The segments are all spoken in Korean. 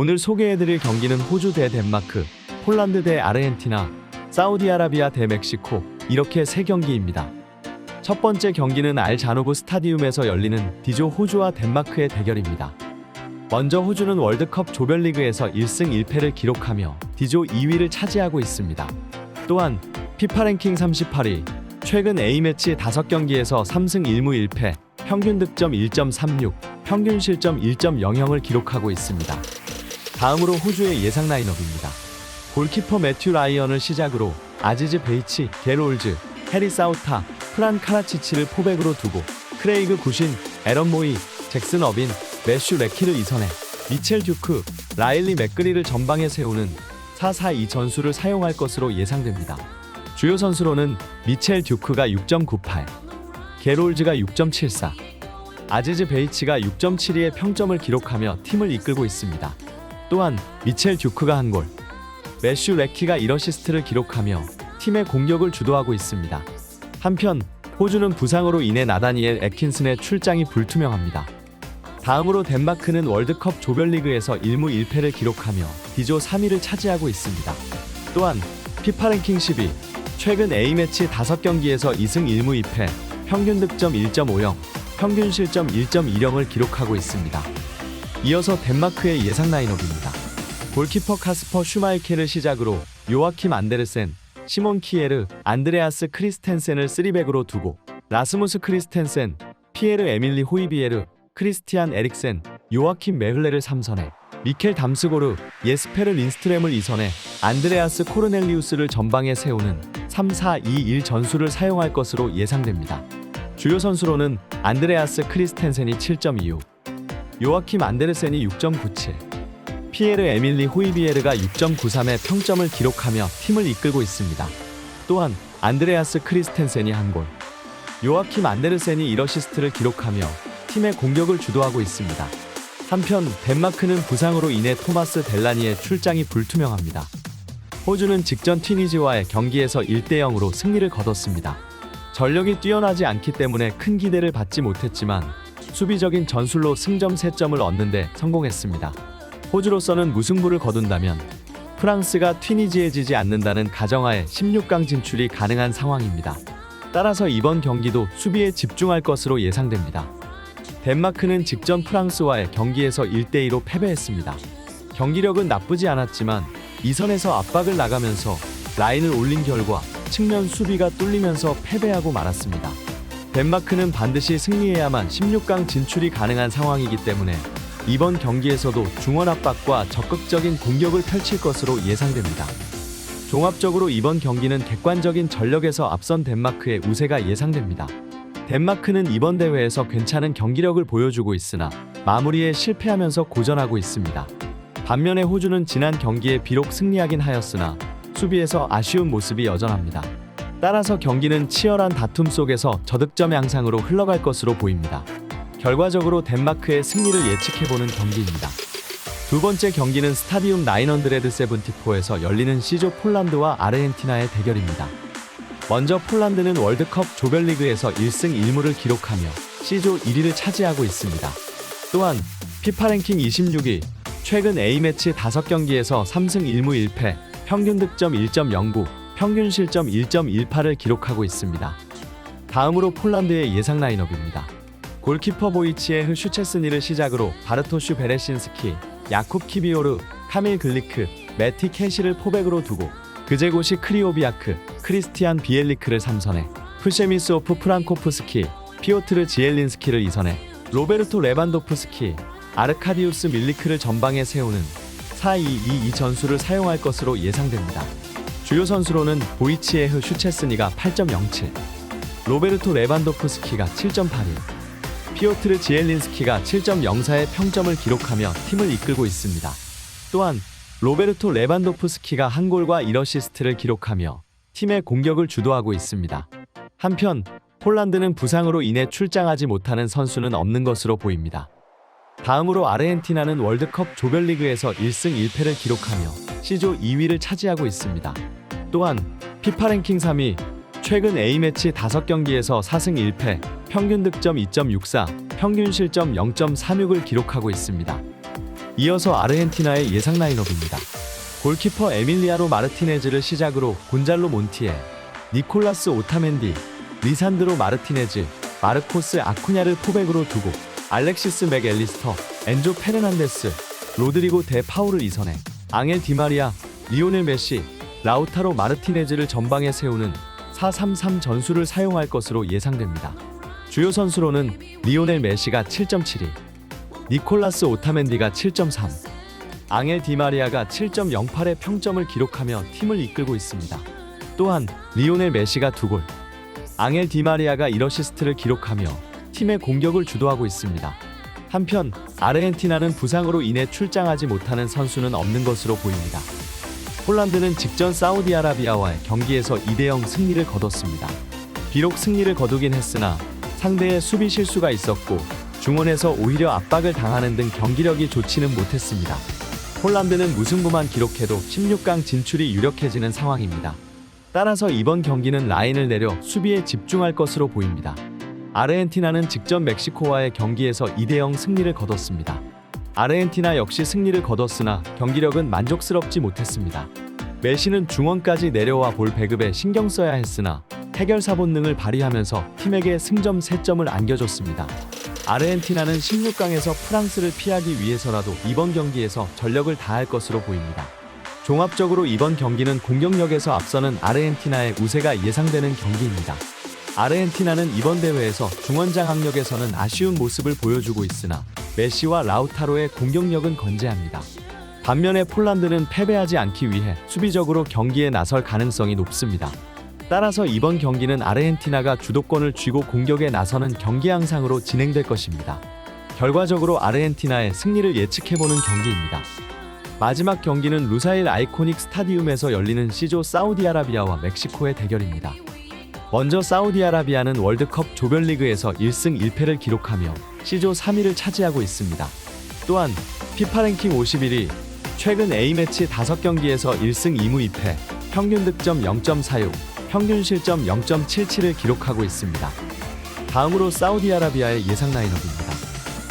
오늘 소개해드릴 경기는 호주 대 덴마크, 폴란드 대 아르헨티나, 사우디아라비아 대 멕시코 이렇게 3경기입니다. 첫 번째 경기는 알자노브 스타디움에서 열리는 D조 호주와 덴마크의 대결입니다. 먼저 호주는 월드컵 조별리그에서 1승 1패를 기록하며 D조 2위를 차지하고 있습니다. 또한 피파 랭킹 38위, 최근 A매치 5경기에서 3승 1무 1패, 평균 득점 1.36, 평균 실점 1.00을 기록하고 있습니다. 다음으로 호주의 예상 라인업입니다. 골키퍼 매튜 라이언을 시작으로 아지즈 베이치, 게롤즈, 해리 사우타, 프란 카라치치를 포백으로 두고 크레이그 구신, 에런 모이, 잭슨 어빈, 매슈 레키를 이선해 미첼 듀크, 라일리 맥그리를 전방에 세우는 4-4-2 전술을 사용할 것으로 예상됩니다. 주요 선수로는 미첼 듀크가 6.98, 게롤즈가 6.74, 아지즈 베이치가 6.72의 평점을 기록하며 팀을 이끌고 있습니다. 또한 미첼 듀크가 한 골, 매슈 레키가 1어시스트를 기록하며 팀의 공격을 주도하고 있습니다. 한편 호주는 부상으로 인해 나다니엘 애킨슨의 출장이 불투명합니다. 다음으로 덴마크는 월드컵 조별리그에서 1무 1패를 기록하며 D조 3위를 차지하고 있습니다. 또한 피파 랭킹 10위, 최근 A매치 5경기에서 2승 1무 2패, 평균 득점 1.50, 평균 실점 1.20을 기록하고 있습니다. 이어서 덴마크의 예상 라인업입니다. 골키퍼 카스퍼 슈마이케를 시작으로 요아킴 안데르센, 시몬 키에르, 안드레아스 크리스텐센을 3백으로 두고 라스무스 크리스텐센, 피에르 에밀리 호이비에르, 크리스티안 에릭센, 요아킴 메흘레를 3선에 미켈 담스고르, 예스페르 린스트렘을 2선에 안드레아스 코르넬리우스를 전방에 세우는 3-4-2-1 전술을 사용할 것으로 예상됩니다. 주요 선수로는 안드레아스 크리스텐센이 7.25, 요아킴 안데르센이 6.97, 피에르 에밀리 호이비에르가 6.93의 평점을 기록하며 팀을 이끌고 있습니다. 또한 안드레아스 크리스텐센이 한 골, 요아킴 안데르센이 1어시스트를 기록하며 팀의 공격을 주도하고 있습니다. 한편 덴마크는 부상으로 인해 토마스 델라니의 출장이 불투명합니다. 호주는 직전 튀니지와의 경기에서 1대0으로 승리를 거뒀습니다. 전력이 뛰어나지 않기 때문에 큰 기대를 받지 못했지만 수비적인 전술로 승점 3점을 얻는 데 성공했습니다. 호주로서는 무승부를 거둔다면 프랑스가 튀니지에 지지 않는다는 가정하에 16강 진출이 가능한 상황입니다. 따라서 이번 경기도 수비에 집중할 것으로 예상됩니다. 덴마크는 직전 프랑스와의 경기에서 1대2로 패배했습니다. 경기력은 나쁘지 않았지만 2선에서 압박을 나가면서 라인을 올린 결과 측면 수비가 뚫리면서 패배하고 말았습니다. 덴마크는 반드시 승리해야만 16강 진출이 가능한 상황이기 때문에 이번 경기에서도 중원 압박과 적극적인 공격을 펼칠 것으로 예상됩니다. 종합적으로 이번 경기는 객관적인 전력에서 앞선 덴마크의 우세가 예상됩니다. 덴마크는 이번 대회에서 괜찮은 경기력을 보여주고 있으나 마무리에 실패하면서 고전하고 있습니다. 반면에 호주는 지난 경기에 비록 승리하긴 하였으나 수비에서 아쉬운 모습이 여전합니다. 따라서 경기는 치열한 다툼 속에서 저득점 양상으로 흘러갈 것으로 보입니다. 결과적으로 덴마크의 승리를 예측해보는 경기입니다. 두 번째 경기는 스타디움 974에서 열리는 C조 폴란드와 아르헨티나의 대결입니다. 먼저 폴란드는 월드컵 조별리그에서 1승 1무를 기록하며 C조 1위를 차지하고 있습니다. 또한 피파 랭킹 26위, 최근 A매치 5경기에서 3승 1무 1패, 평균 득점 1.09, 평균 실점 1.18을 기록하고 있습니다. 다음으로 폴란드의 예상 라인업입니다. 골키퍼 보이치에흐 슈체스니를 시작으로 바르토슈 베레신스키, 야쿱 키비오르, 카밀 글리크, 매티 캐시를 포백으로 두고 그제고시 크리오비아크, 크리스티안 비엘리크를 3선에 푸셰미스오프 프랑코프스키, 피오트르 지엘린스키를 2선에 로베르토 레반도프스키, 아르카디우스 밀리크를 전방에 세우는 4-2-2-2 전술을 사용할 것으로 예상됩니다. 주요 선수로는 보이치에흐 슈체스니가 8.07, 로베르토 레반도프스키가 7.81, 피오트르 지엘린스키가 7.04의 평점을 기록하며 팀을 이끌고 있습니다. 또한 로베르토 레반도프스키가 한 골과 1어시스트를 기록하며 팀의 공격을 주도하고 있습니다. 한편 폴란드는 부상으로 인해 출장하지 못하는 선수는 없는 것으로 보입니다. 다음으로 아르헨티나는 월드컵 조별리그에서 1승 1패를 기록하며 C조 2위를 차지하고 있습니다. 또한 피파 랭킹 3위, 최근 A매치 5경기에서 4승 1패, 평균 득점 2.64, 평균 실점 0.36을 기록하고 있습니다. 이어서 아르헨티나의 예상 라인업입니다. 골키퍼 에밀리아노 마르티네즈를 시작으로 곤잘로 몬티엘, 니콜라스 오타멘디, 리산드로 마르티네즈, 마르코스 아쿠냐를 포백으로 두고 알렉시스 맥앨리스터, 엔조 페르난데스, 로드리고 데 파울을 이선해 앙헬 디마리아, 리오넬 메시, 라우타로 마르티네즈를 전방에 세우는 4-3-3 전술을 사용할 것으로 예상됩니다. 주요 선수로는 리오넬 메시가 7.72, 니콜라스 오타멘디가 7.3, 앙헬 디마리아가 7.08의 평점을 기록하며 팀을 이끌고 있습니다. 또한 리오넬 메시가 2골, 앙헬 디마리아가 1어시스트를 기록하며 팀의 공격을 주도하고 있습니다. 한편 아르헨티나는 부상으로 인해 출장하지 못하는 선수는 없는 것으로 보입니다. 폴란드는 직전 사우디아라비아와의 경기에서 2대0 승리를 거뒀습니다. 비록 승리를 거두긴 했으나 상대의 수비 실수가 있었고 중원에서 오히려 압박을 당하는 등 경기력이 좋지는 못했습니다. 폴란드는 무승부만 기록해도 16강 진출이 유력해지는 상황입니다. 따라서 이번 경기는 라인을 내려 수비에 집중할 것으로 보입니다. 아르헨티나는 직전 멕시코와의 경기에서 2대0 승리를 거뒀습니다. 아르헨티나 역시 승리를 거뒀으나 경기력은 만족스럽지 못했습니다. 메시는 중원까지 내려와 볼 배급에 신경 써야 했으나 해결사 본능을 발휘하면서 팀에게 승점 3점을 안겨줬습니다. 아르헨티나는 16강에서 프랑스를 피하기 위해서라도 이번 경기에서 전력을 다할 것으로 보입니다. 종합적으로 이번 경기는 공격력에서 앞서는 아르헨티나의 우세가 예상되는 경기입니다. 아르헨티나는 이번 대회에서 중원장 학력에서는 아쉬운 모습을 보여주고 있으나 메시와 라우타로의 공격력은 건재합니다. 반면에 폴란드는 패배하지 않기 위해 수비적으로 경기에 나설 가능성이 높습니다. 따라서 이번 경기는 아르헨티나가 주도권을 쥐고 공격에 나서는 경기 양상으로 진행될 것입니다. 결과적으로 아르헨티나의 승리를 예측해보는 경기입니다. 마지막 경기는 루사일 아이코닉 스타디움에서 열리는 C조 사우디아라비아와 멕시코의 대결입니다. 먼저 사우디아라비아는 월드컵 조별리그에서 1승 1패를 기록하며 C조 3위를 차지하고 있습니다. 또한 피파 랭킹 51위, 최근 A매치 5경기에서 1승 2무 2패, 평균 득점 0.46, 평균 실점 0.77을 기록하고 있습니다. 다음으로 사우디아라비아의 예상 라인업입니다.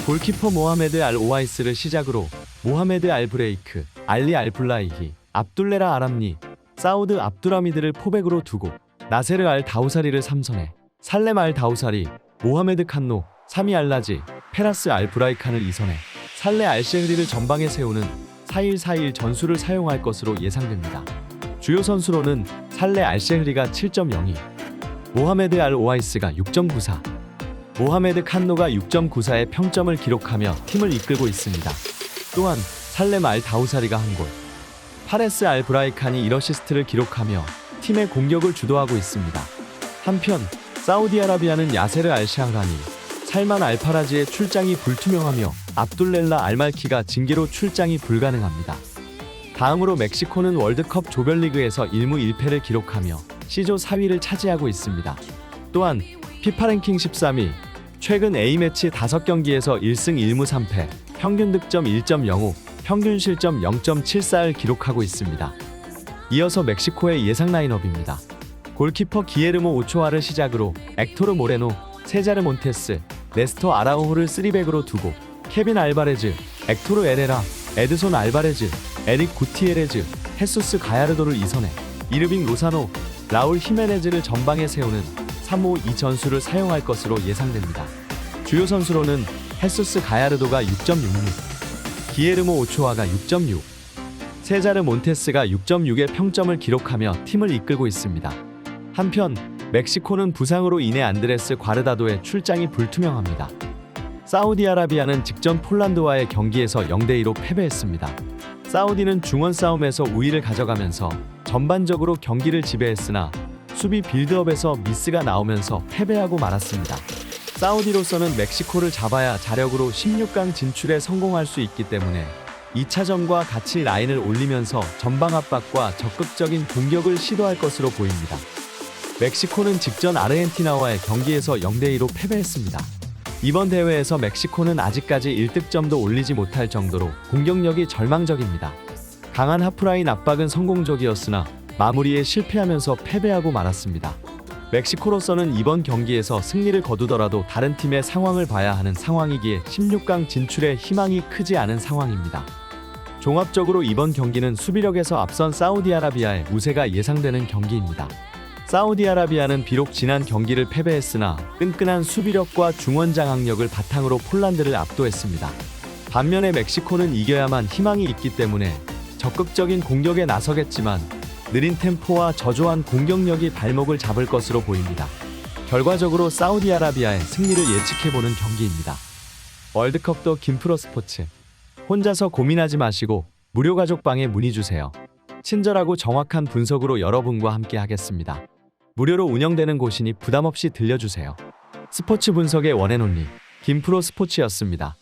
골키퍼 모하메드 알 오와이스를 시작으로 모하메드 알 브레이크, 알리 알 블라이히, 압둘레라 아람니, 사우드 압두라미드를 포백으로 두고 나세르 알 다우사리를 3선에 살렘 알 다우사리, 모하메드 칸노, 사미 알라지, 페라스 알 브라이칸을 2선에 살레 알 셰흐리를 전방에 세우는 4-1-4-1 전술을 사용할 것으로 예상됩니다. 주요 선수로는 살레 알 셰흐리가 7.02, 모하메드 알 오와이스가 6.94, 모하메드 칸노가 6.94의 평점을 기록하며 팀을 이끌고 있습니다. 또한 살렘 알 다우사리가 1골, 파레스 알 브라이칸이 1어시스트를 기록하며 팀의 공격을 주도하고 있습니다. 한편 사우디아라비아는 야세르 알 샤흐라니, 살만 알 파라지의 출장이 불투명하며 압둘렐라 알 말키가 징계로 출장이 불가능합니다. 다음으로 멕시코는 월드컵 조별리그에서 1무 1패를 기록하며 C조 4위를 차지하고 있습니다. 또한 피파 랭킹 13위, 최근 A매치 5경기에서 1승 1무 3패, 평균 득점 1.05, 평균 실점 0.74를 기록하고 있습니다. 이어서 멕시코의 예상 라인업입니다. 골키퍼 기에르모 오초아를 시작으로 액토르 모레노, 세자르 몬테스, 네스토 아라우호를 3백으로 두고 케빈 알바레즈, 액토르 에레라, 에드손 알바레즈, 에릭 구티에레즈, 헤수스 가야르도를 2선에 이르빙 로사노, 라울 히메네즈를 전방에 세우는 3-5-2 전술을 사용할 것으로 예상됩니다. 주요 선수로는 헤수스 가야르도가 6.66, 기에르모 오초아가 6.6, 세자르 몬테스가 6.6의 평점을 기록하며 팀을 이끌고 있습니다. 한편 멕시코는 부상으로 인해 안드레스 과르다도의 출장이 불투명합니다. 사우디아라비아는 직전 폴란드와의 경기에서 0대2로 패배했습니다. 사우디는 중원 싸움에서 우위를 가져가면서 전반적으로 경기를 지배했으나 수비 빌드업에서 미스가 나오면서 패배하고 말았습니다. 사우디로서는 멕시코를 잡아야 자력으로 16강 진출에 성공할 수 있기 때문에 2차전과 같이 라인을 올리면서 전방 압박과 적극적인 공격을 시도할 것으로 보입니다. 멕시코는 직전 아르헨티나와의 경기에서 0대2로 패배했습니다. 이번 대회에서 멕시코는 아직까지 1득점도 올리지 못할 정도로 공격력이 절망적입니다. 강한 하프라인 압박은 성공적이었으나 마무리에 실패하면서 패배하고 말았습니다. 멕시코로서는 이번 경기에서 승리를 거두더라도 다른 팀의 상황을 봐야 하는 상황이기에 16강 진출에 희망이 크지 않은 상황입니다. 종합적으로 이번 경기는 수비력에서 앞선 사우디아라비아의 우세가 예상되는 경기입니다. 사우디아라비아는 비록 지난 경기를 패배했으나 끈끈한 수비력과 중원 장악력을 바탕으로 폴란드를 압도했습니다. 반면에 멕시코는 이겨야만 희망이 있기 때문에 적극적인 공격에 나서겠지만 느린 템포와 저조한 공격력이 발목을 잡을 것으로 보입니다. 결과적으로 사우디아라비아의 승리를 예측해보는 경기입니다. 월드컵도 김프로스포츠. 혼자서 고민하지 마시고 무료 가족방에 문의주세요. 친절하고 정확한 분석으로 여러분과 함께 하겠습니다. 무료로 운영되는 곳이니 부담없이 들려주세요. 스포츠 분석의 원앤온리 김프로스포츠였습니다.